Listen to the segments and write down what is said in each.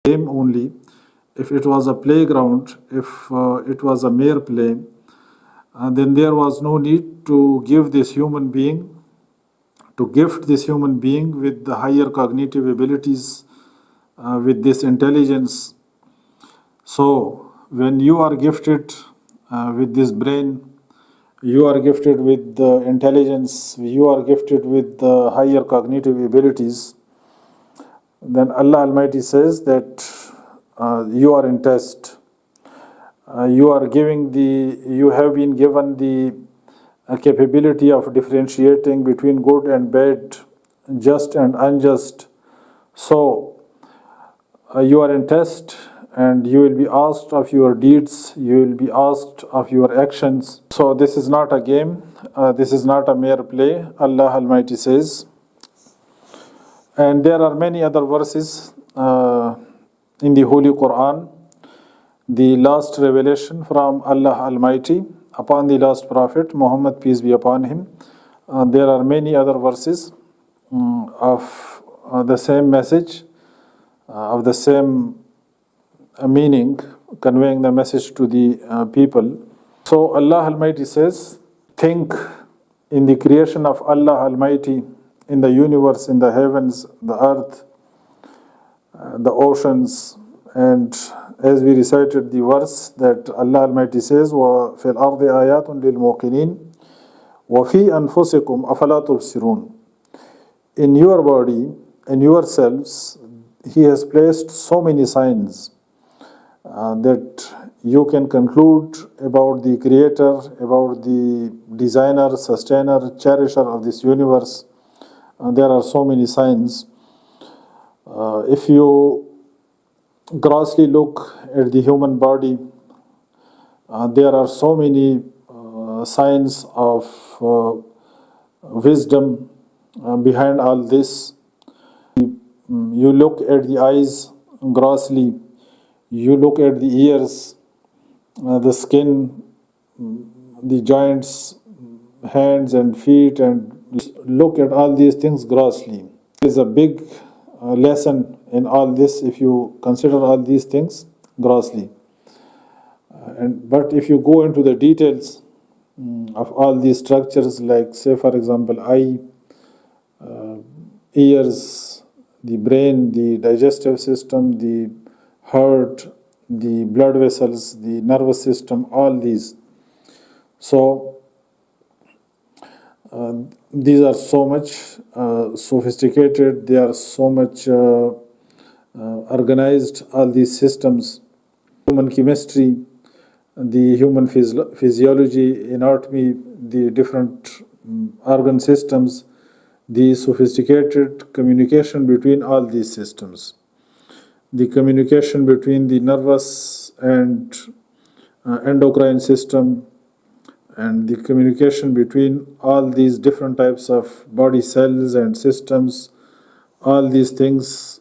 game only, if it was a playground, if it was a mere play, then there was no need to give this human being, to gift this human being with the higher cognitive abilities, with this intelligence. So, when you are gifted with this brain, you are gifted with the intelligence, you are gifted with the higher cognitive abilities, then Allah Almighty says that you are in test. You have been given the capability of differentiating between good and bad, just and unjust. So, you are in test, and you will be asked of your deeds, you will be asked of your actions. So, this is not a game, this is not a mere play, Allah Almighty says. And there are many other verses in the Holy Quran. The last revelation from Allah Almighty upon the last Prophet, Muhammad, peace be upon him. There are many other verses of the same message, of the same meaning, conveying the message to the people. So Allah Almighty says, think in the creation of Allah Almighty, in the universe, in the heavens, the earth, the oceans, and as we recited the verse that Allah Almighty says, وَفِي الْأَرْضِ آيَاتٌ لِلْمُوقِنِينَ وَفِي أَنفُسِكُمْ أَفَلَا تُبْصِرُونَ. In your body, in yourselves, He has placed so many signs that you can conclude about the Creator, about the designer, sustainer, cherisher of this universe. There are so many signs. If you grossly look at the human body, there are so many signs of wisdom behind all this. You look at the eyes grossly, you look at the ears, the skin, the joints, hands and feet, and look at all these things grossly. There is a big lesson in all this if you consider all these things grossly. But if you go into the details of all these structures, like say for example eye, ears, the brain, the digestive system, the heart, the blood vessels, the nervous system, all these. So these are so much sophisticated, they are so much organized, all these systems, human chemistry, the human physiology, anatomy, the different organ systems, the sophisticated communication between all these systems, the communication between the nervous and endocrine system, and the communication between all these different types of body cells and systems, all these things,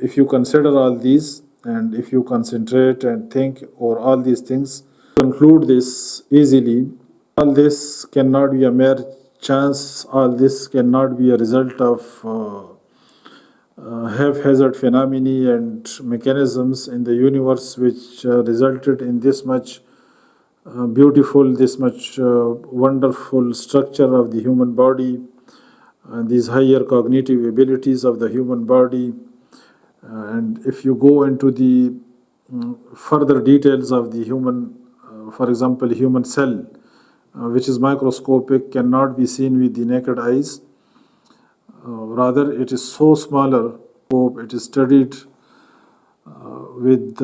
if you consider all these, and if you concentrate and think over all these things, conclude this easily. All this cannot be a mere chance, all this cannot be a result of haphazard phenomena and mechanisms in the universe which resulted in this much beautiful, this much wonderful structure of the human body, these higher cognitive abilities of the human body. And if you go into the further details of the human, for example, human cell, which is microscopic, cannot be seen with the naked eyes. Rather, it is so smaller, it is studied with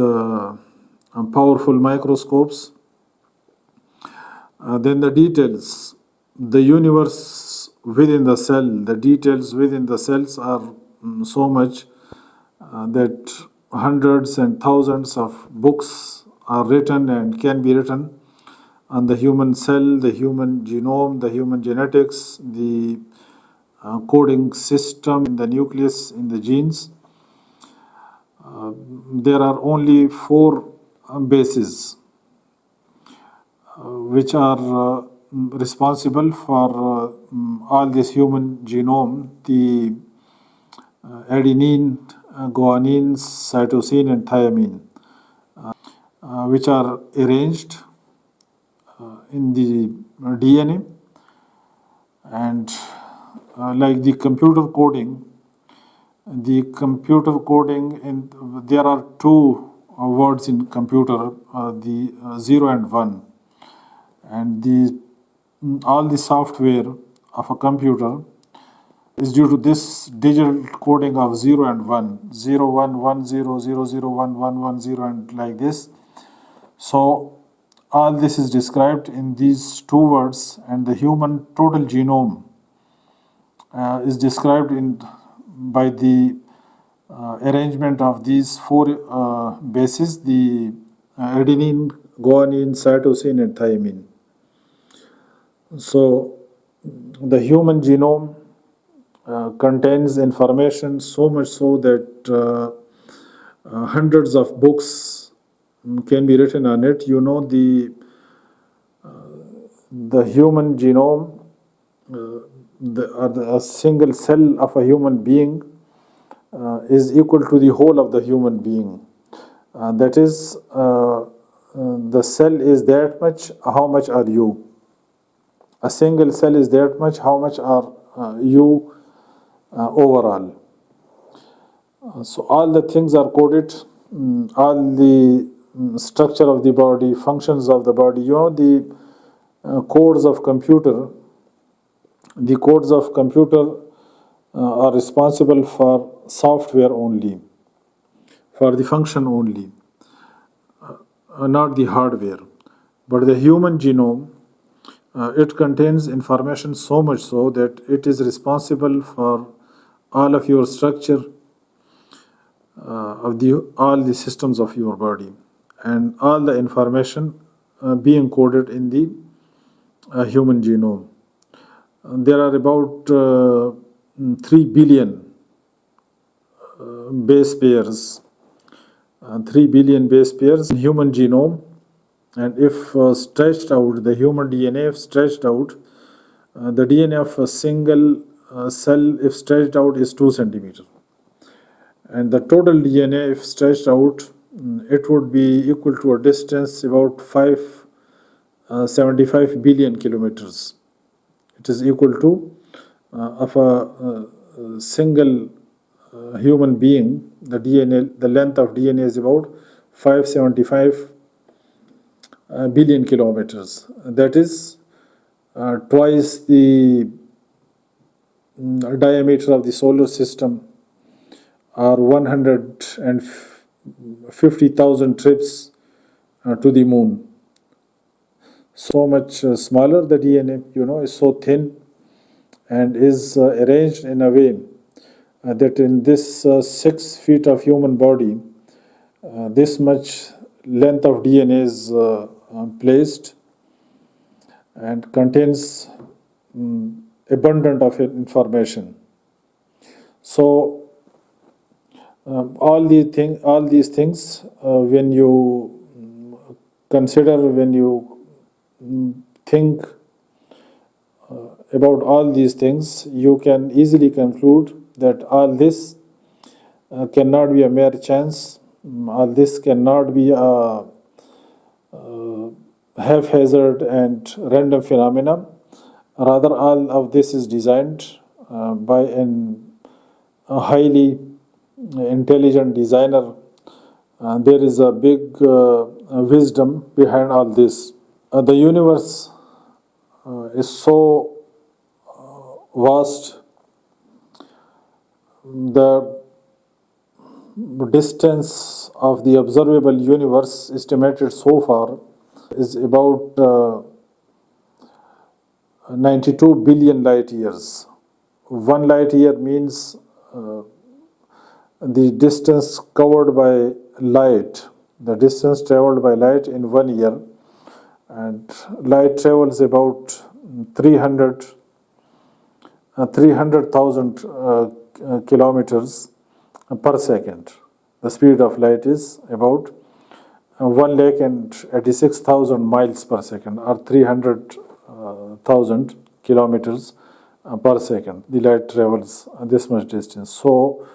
powerful microscopes. Then the details, the universe within the cell, the details within the cells are so much that hundreds and thousands of books are written and can be written on the human cell, the human genome, the human genetics, the coding system in the nucleus, in the genes. There are only 4 bases which are responsible for all this human genome: the adenine, guanine, cytosine, and thiamine, which are arranged in the DNA. And like the computer coding, there are two words in computer, the 0 and 1, and all the software of a computer is due to this digital coding of 0 and 1, 0 1 1 0 0 0 1 1 1 0, and like this. So all this is described in these two words, and the human total genome is described by the arrangement of these four bases: the adenine, guanine, cytosine, and thiamine. So the human genome contains information so much so that hundreds of books can be written on it. You know, the human genome, a single cell of a human being is equal to the whole of the human being. That is, the cell is that much, how much are you? A single cell is that much, how much are you overall? So all the things are coded, all the structure of the body, functions of the body. You know, the codes of computer. The codes of computer are responsible for software only, for the function only, not the hardware. But the human genome, it contains information so much so that it is responsible for all of your structure of all the systems of your body, and all the information being coded in the human genome. There are about 3 billion base pairs, 3 billion base pairs in human genome. And if stretched out, the human DNA, if stretched out, the DNA of a single cell, if stretched out, is 2 centimeters. And the total DNA, if stretched out, it would be equal to a distance about 575 billion kilometers. It is equal to of a single human being. The DNA, the length of DNA is about 575 billion kilometers. That is twice the diameter of the solar system, or 150,000 trips to the moon. So much smaller the DNA, is so thin, and is arranged in a way that in this 6 feet of human body, this much length of DNA is placed, and contains abundant of information. So all these things, when you consider, when you think about all these things, you can easily conclude that all this cannot be a mere chance. All this cannot be a haphazard and random phenomena. Rather, all of this is designed by a highly intelligent designer. There is a big wisdom behind all this. The universe is so vast. The distance of the observable universe estimated so far is about 92 billion light years. 1 light year means the distance covered by light, the distance traveled by light in 1 year. And light travels about 300,000 kilometers per second. The speed of light is about 1,86,000 miles per second, or 300,000 kilometers per second. The light travels this much distance. So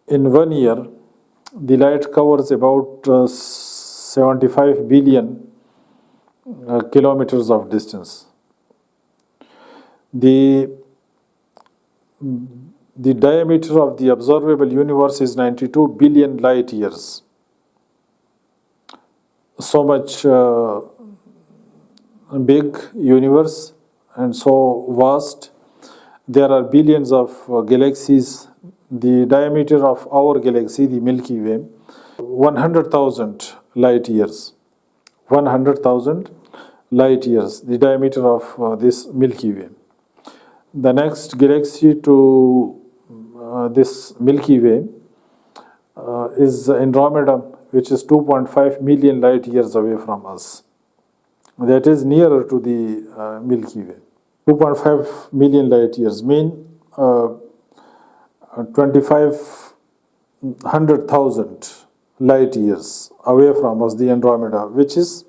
In 1 year, the light covers about 75 billion kilometers of distance. The, the diameter of the observable universe is 92 billion light years. So much big universe and so vast. There are billions of galaxies. The diameter of our galaxy, the Milky Way, 100,000 light years. 100,000 light years, the diameter of this Milky Way. The next galaxy to this Milky Way is Andromeda, which is 2.5 million light years away from us. That is nearer to the Milky Way. 2.5 million light years mean 2,500,000 light years away from us, the Andromeda, which is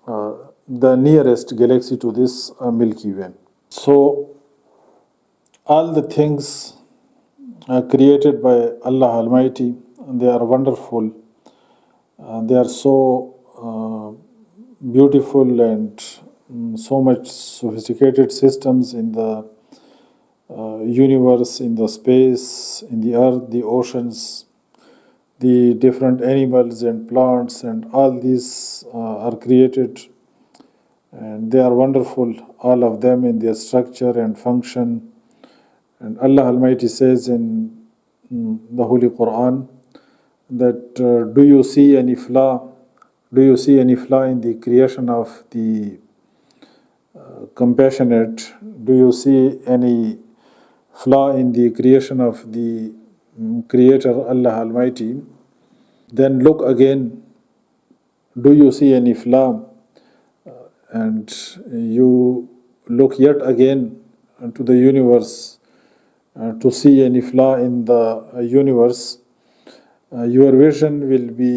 the nearest galaxy to this Milky Way. So, all the things created by Allah Almighty, they are wonderful. They are so beautiful and so much sophisticated systems in the universe, in the space, in the earth, the oceans, the different animals and plants, and all these are created, and they are wonderful, all of them in their structure and function. And Allah Almighty says in the Holy Quran that do you see any flaw? Do you see any flaw in the creation of the compassionate? Do you see any flaw in the creation of the Creator, Allah Almighty? Then look again. Do you see any flaw? And you look yet again to the universe to see any flaw in the universe. Your vision will be